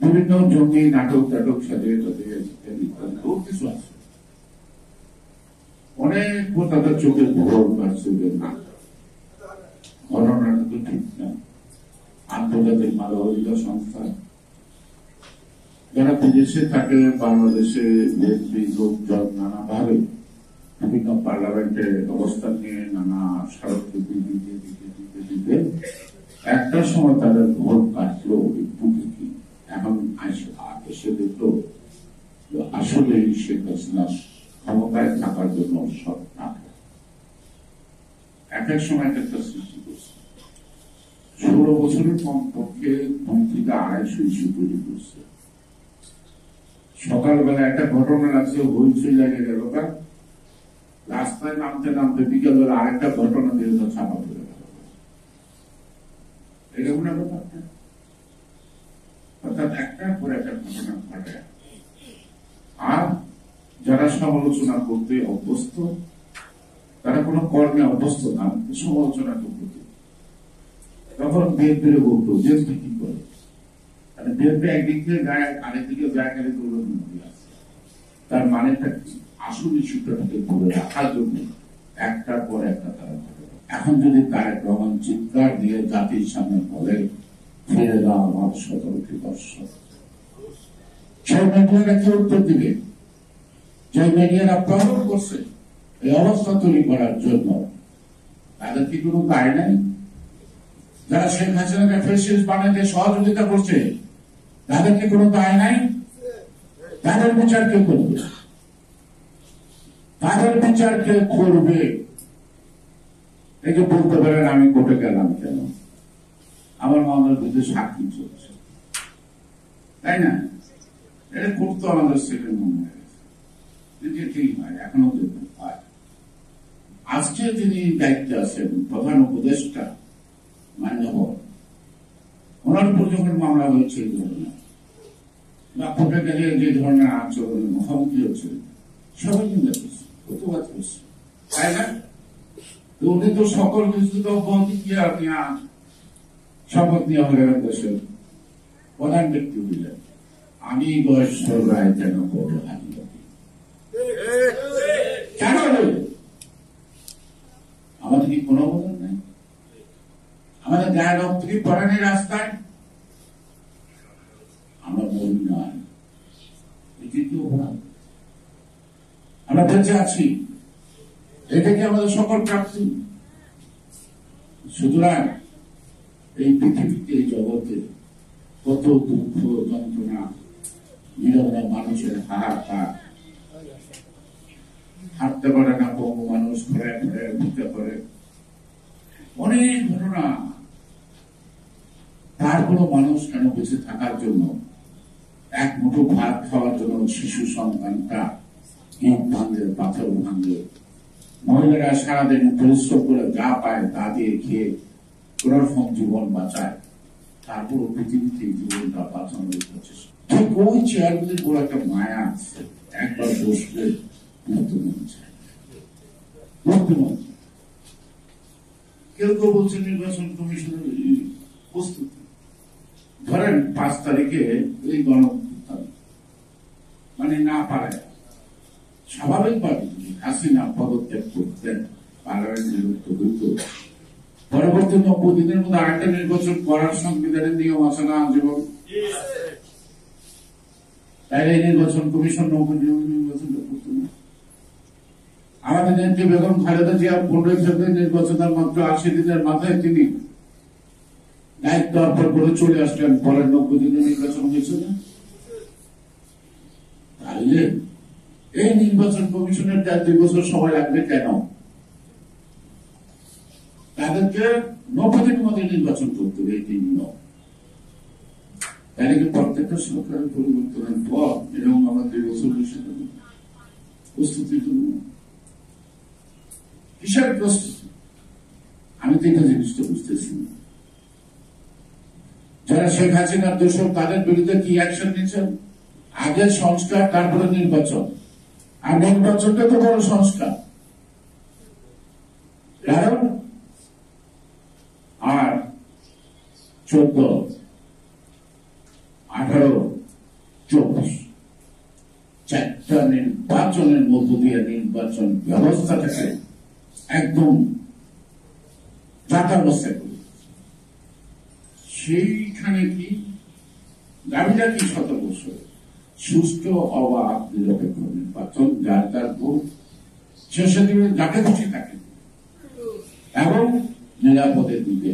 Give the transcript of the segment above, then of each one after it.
বিভিন্ন জঙ্গি নাটক টাটক সাজিয়ে বহু কিছু আছে। অনেক তাদের চোখে ভোর কাটছে যে না, ঘটনাটা তো ঠিক না। আন্তর্জাতিক মানবাধিকার সংস্থা যারা বিদেশে থাকে, বাংলাদেশে লোকজন নানাভাবে বিভিন্ন পার্লামেন্টে অবস্থান নিয়ে নানা স্মারকলিপি দিতে একটা সময় তাদের ভোট কাটলো কি এখন এসে দেখলো আসলে শেখ হাসিনা ক্ষমতায় থাকার জন্য সব না এক এক সময় একটা সৃষ্টি করছে। 16 বছরের কমপক্ষে 2 থেকে 250 ইস্যু তৈরি করছে। সকালবেলা একটা ঘটনা লাগছে, হইচই লাগে গেল, রাস্তায় নামতে নামতে বিকেল বেলা আরেকটা ঘটনা দিয়ে ছাপা পড়ে গেল। এরকম না ব্যাপারটা, অর্থাৎ একটার পর একটা ঘটনা ঘটে। আর যারা সমালোচনা করতে অভ্যস্ত, তারা কোনো কর্মে অভ্যস্ত না, সমালোচনা করতে তখন বিএনপির বলতো বিএনপি কি করে, মানে বিএনপি একদিক থেকে যায় আরেকদিকে যায়, গেলে আছে। তার মানেটা কি? আসল ইস্যুটাকে ধরে রাখার জন্য একটার পর একটা তারা ঘটে। এখন যদি তারেক রহমান চিৎকার দিয়ে জাতির সামনে বলে ফিরে দাও আমার 17টি বর্ষ, সেই মিডিয়ারা কি উত্তর দিবে? যে মিডিয়ারা প্রবল করছে এই অবস্থা তৈরি করার জন্য, তাদের কি কোনো দায় নাই? যারা শেখ হাসিনাকে ফ্যাসিস্ট বানাতে সহযোগিতা করছে, তাদের কি কোনো দায় নাই? তাদের বিচার কে করবে? তাদের বিচার কে করবে? এই যে বলতে পারেন আমি কোর্টে গেলাম কেন, আমার মামলার বিরুদ্ধে সাক্ষী চলছে, তাই না? এটা করতো আমাদের সেকেন্ড মনে হয়ে গেছে, ঠিক হয়, এখনো দেখতে হয়। আজকে যিনি দায়িত্বে আছেন প্রধান উপদেষ্টা মান্যবর, ওনার উপর যখন মামলা হয়েছে এই ধরনের বা কোর্টে গেলে যে ধরনের আচরণের মুখোমুখি হচ্ছে, সবাই নিন্দা করছে, প্রতিবাদ করছে, তাই না? উনি তো সকল কিছু তো বলতে কি আপনি শপথ নিয়ে হলেন দেশের প্রধান ব্যক্তি হইলেন, আমি বয়সর রায় কেন করবো কেন? আমাদের কি কোনো অবদান নাই? আমাদের গায়ে রক্ত কি পড়ে নেই রাস্তায়? আমরা বলি নয়, আমরা বেঁচে আছি, এটা কি আমাদের সকল প্রাপ্তি? সুতরাং এই পৃথিবীতে, এই জগতে কত দুঃখ যন্ত্রণা, নিরবরা মানুষের হাহাকার, হাঁটতে পারে না পঙ্গু মানুষ, ঘরে ঘরে ঢুকতে পারে, অনেক ঘটনা। তারপর মানুষ কেন বেঁচে থাকার জন্য, এক মুঠো ভাত খাওয়ার জন্য শিশু সন্তানটা ইট ভাঙে, পাথর ভাঙে, মহিলারা সারাদিন পরিশ্রম করে যা পায় তা দিয়ে খেয়ে কোনরকম জীবন বাঁচায়, তারপর পৃথিবীতে জীবনটা বাঁচানোর প্রচেষ্টা। ঠিক ওই চেয়ারগুলির বড় একটা মায়া আছে, একবার বসলে কেউ কেউ বলছে নির্বাচন কমিশনের প্রস্তুতি। ধরেন 5 তারিখে এই গণঅভ্যুত্থান মানে না পারে, স্বাভাবিকভাবে হাসিনা পদত্যাগ করতেন, পার্লামেন্ট বিলুপ্ত হইত, পরবর্তী 90 দিনের মধ্যে আরেকটা নির্বাচন করার সংবিধানের নিয়ম আছে না জীবন? তাইলে এই নির্বাচন কমিশন 90 দিনের নির্বাচনটা করতে না। আমাদের নেত্রী বেগম খালেদা জিয়া 15 ফেব্রুয়ারি নির্বাচনের মাত্র 80 দিনের মাথায় তিনি দায়িত্ব অর্পণ করে চলে আসলেন, পরের 90 দিনে নির্বাচন হয়েছে না? তাহলে এই নির্বাচন কমিশনের 2 বছর সময় লাগবে কেন? তাদেরকে 90 দিনের মধ্যে নির্বাচন করতে হবে, এই নিয়ম। তাহলে কি প্রত্যেকটা সরকারের পরিবর্তনের পর এরকম আমার 2 বছর প্রস্তুতির জন্য কিসের প্রস্তুতি? আমি তো এটা জিনিসটা বুঝতেছি না। যারা শেখ হাসিনার দোষর, তাদের বিরুদ্ধে কি অ্যাকশন নিচ্ছেন? আগে সংস্কার, তারপরে নির্বাচন। আর নির্বাচনটা তো বড় সংস্কার, কারণ আর 14, 18 নির্বাচনের মধ্য দিয়ে নির্বাচন ব্যবস্থাটাকে একদম যাতাবস্থা করে। সেইখানে কি দাবিটা কি 7 বছর সুষ্ঠু অবাধ নিরপেক্ষ নির্বাচন, যার তার ভোট শেষে দিবে যাকে খুশি থাকে এবং নিরাপদে দিবে।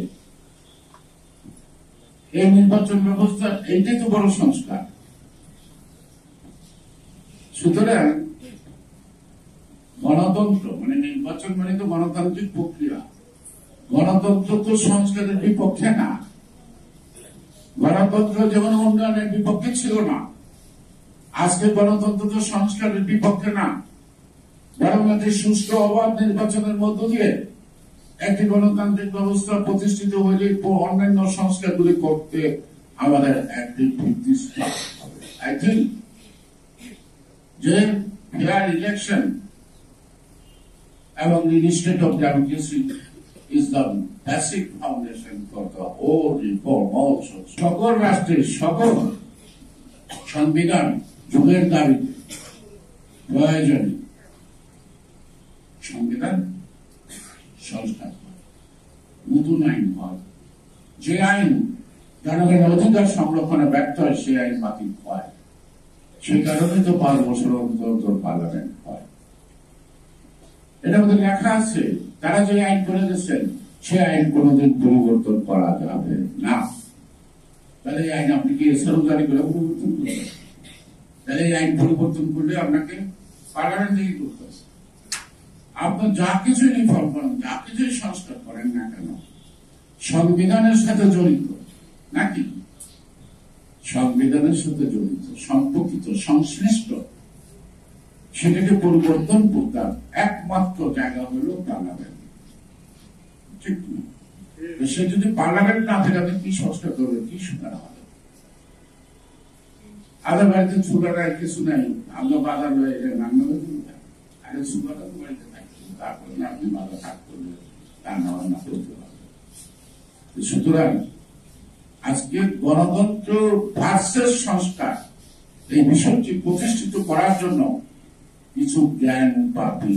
এই নির্বাচন ব্যবস্থা এইটাই তো বড় সংস্কার। সুতরাং গণতন্ত্র মানে নির্বাচন মানে তো গণতান্ত্রিক প্রক্রিয়া। গণতন্ত্র তো সংস্কারের বিপক্ষে না, গণতন্ত্র যেমন উন্নয়নের বিপক্ষে ছিল না, আজকে গণতন্ত্র তো সংস্কারের বিপক্ষে না, বরং একটি সুষ্ঠু অবাধ নির্বাচনের মধ্য দিয়ে একটি গণতান্ত্রিক ব্যবস্থা প্রতিষ্ঠিত হলে অন্যান্য সংস্কারগুলি করতে আমাদের একটি ভিত্তি হবে। আই থিঙ্ক যে ফেয়ার ইলেকশন এবং the state of democracy is the basic foundation for the whole reform also. সকল রাষ্ট্রের সকল সংবিধান যুগের দাবিতে প্রয়োজনে সংবিধান সংস্কার নতুন আইন হয়। যে আইন জনগণের অধিকার সংরক্ষণে ব্যর্থ হয় সেই আইন বাতিল হয়। সেই কারণে তো 5 বছর অন্তর পার্লামেন্ট হয়। এটার মধ্যে লেখা আছে তারা যে আইন করে দিচ্ছেন সে আইন কোনোদিন পরিবর্তন করা যাবে না। তাহলে এই আইন আপনি কি এছাড়াও জারি করে পরিবর্তন করবেন? তাহলে এই আইন পরিবর্তন করলে আপনাকে পার্লামেন্ট থেকে করতে হবে। আপনি যা কিছু রিফর্ম করেন, যা কিছু সংস্কার করেন না কেন, সংবিধানের সাথে জড়িত নাকি সংবিধানের সাথে জড়িত সম্পর্কিত সংশ্লিষ্ট, সেটাকে পরিবর্তন করতে একমাত্র জায়গা হল পার্লামেন্ট। ঠিক না? সে যদি পার্লামেন্ট না থাকে আপনি কি সংস্কার করবে, কি সুবিধা হবে? আমাদের বাড়িতে চুলাটা কিছু নাই, আমরা বাজার রান্না আগে চুলাটা তো বাড়িতে থাকতো, তারপরে আপনি বাজার হাট করলে রান্না বান্না করতে পারবে। সুতরাং আজকে গণতন্ত্র ভার্সেস সংস্কার এই বিষয়টি প্রতিষ্ঠিত করার জন্য কিছু জ্ঞান পাপী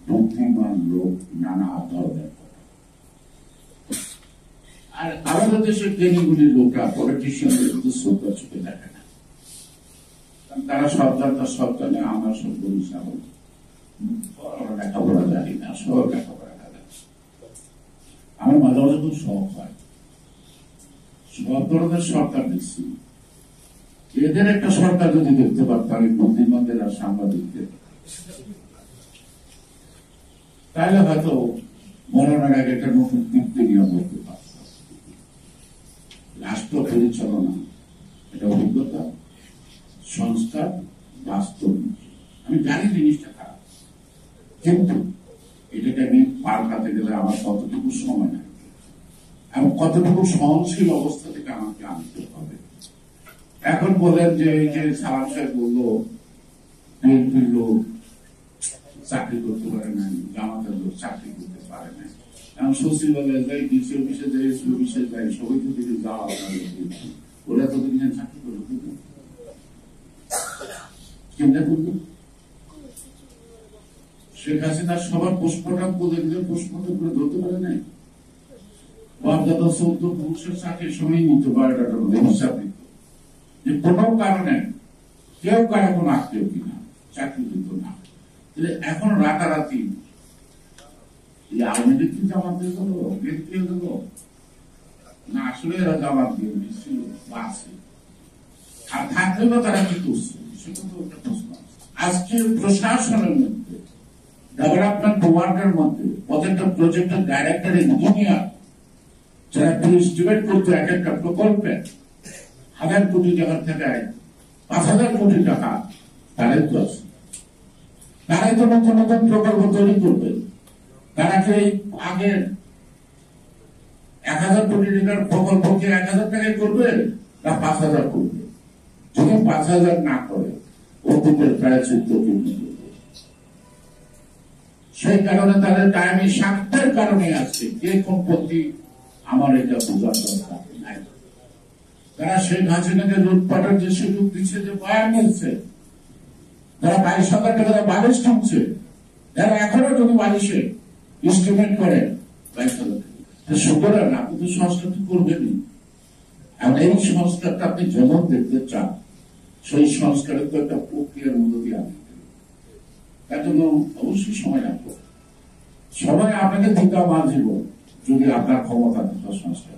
বুদ্ধিমান লোক নানা ধরনের কথা। আর আমাদের দেশের জ্ঞানীগুলির লোকরা পলিটিশিয়ানদের কিন্তু শ্রদ্ধা চোখে দেখে না। তারা সরকার তার সরকারে আমরা সব বলি লেখাপড়া জানি না, সব লেখাপড়া জানে। আমার মাঝে মাঝে খুব শখ হয়, সব ধরনের সরকার দেখছি, এদের একটা সরকার যদি দেখতে পারতাম বুদ্ধিমানদের আর সাংবাদিকদের, তাহলে হয়তো মরণের আগে একটা নতুন তৃপ্তি নিয়োগ করতে পারতাম। রাষ্ট্র পরিচালনা এটা অভিজ্ঞতা, সংস্কার, বাস্তব। আমি জানি জিনিসটা খারাপ, কিন্তু এটাকে আমি পাল্টাতে গেলে আমার কতটুকু সময় লাগে এবং কতটুকু সহনশীল অবস্থা থেকে আমাকে আনতে হবে। এখন বলেন যে এই যে সালাম সাহেব বললো বিএনপির লোক চাকরি করতে পারে না, জামাতের লোক চাকরি করতে পারে না, এখন সচিবালয়ে যাই, ডিসি অফিসে যাই, এসপি অফিসে যাই, সবাই তো দিকে যাওয়া, ওরা তো দিন চাকরি করে কেমনে করবে? শেখ হাসিনা সবার পোস্টমর্টম বলে দিলে পোস্টমর্টম করে ধরতে পারে নাই। বাপদাদা 14 পুরুষের চাকরির সময় নিত 12টার মধ্যে হিসাব দিত যে কোনো কারণে কেউ কারো কোনো আত্মীয় কিনা চাকরি দিত না। এখন রাতারাতি আওয়ামী লীগ কি জামাত দিয়ে গেল, বিএনপিও গেল না, আসলে এরা জামাত দিয়ে দিচ্ছিল বা আছে, আর থাকলেও তারা কি করছে সেটা তো একটা প্রশ্ন। আজকে প্রশাসনের মধ্যে ডেভেলপমেন্ট ওয়ার্কের মধ্যে প্রত্যেকটা প্রজেক্টের ডাইরেক্টর ইঞ্জিনিয়ার যারা এস্টিমেট করতো এক একটা প্রকল্পে 1000 কোটি টাকার থেকে 5000 কোটি টাকা, তারাই তো আছে। তারাই তো নতুন নতুন প্রকল্প তৈরি করবে। তারা কি আগে 1000 কোটি টাকার প্রকল্পকে 1000 টাকায় করবে না 5000 করবে? যদি 5000 না করে অতীতের প্রায় 14 কোটি। সেই কারণে তাদের টাইমে স্বার্থের কারণে আছে যে সম্পত্তি আমার এটা বোঝার দরকার নাই। তারা শেখ হাসিনাকে লুটপাটের যে সুযোগ দিচ্ছে, যে বয়ান মিলছে, যারা 22,000 টাকা বালিশ কিনছে, যারা এখনো যদি বালিশে এস্টিমেট করে 22,000 টাকা, সুতরাং আপনি তো সংস্কার তো করবেনই। এবং এই সংস্কারটা আপনি যেমন দেখতে চান, সেই সংস্কারের তো একটা প্রক্রিয়ার মধ্য দিয়ে আনতে হবে। তার জন্য অবশ্যই সময় লাগবে। সময় আপনাকে দিতে আমার জীবন, যদি আপনার ক্ষমতা সংস্কার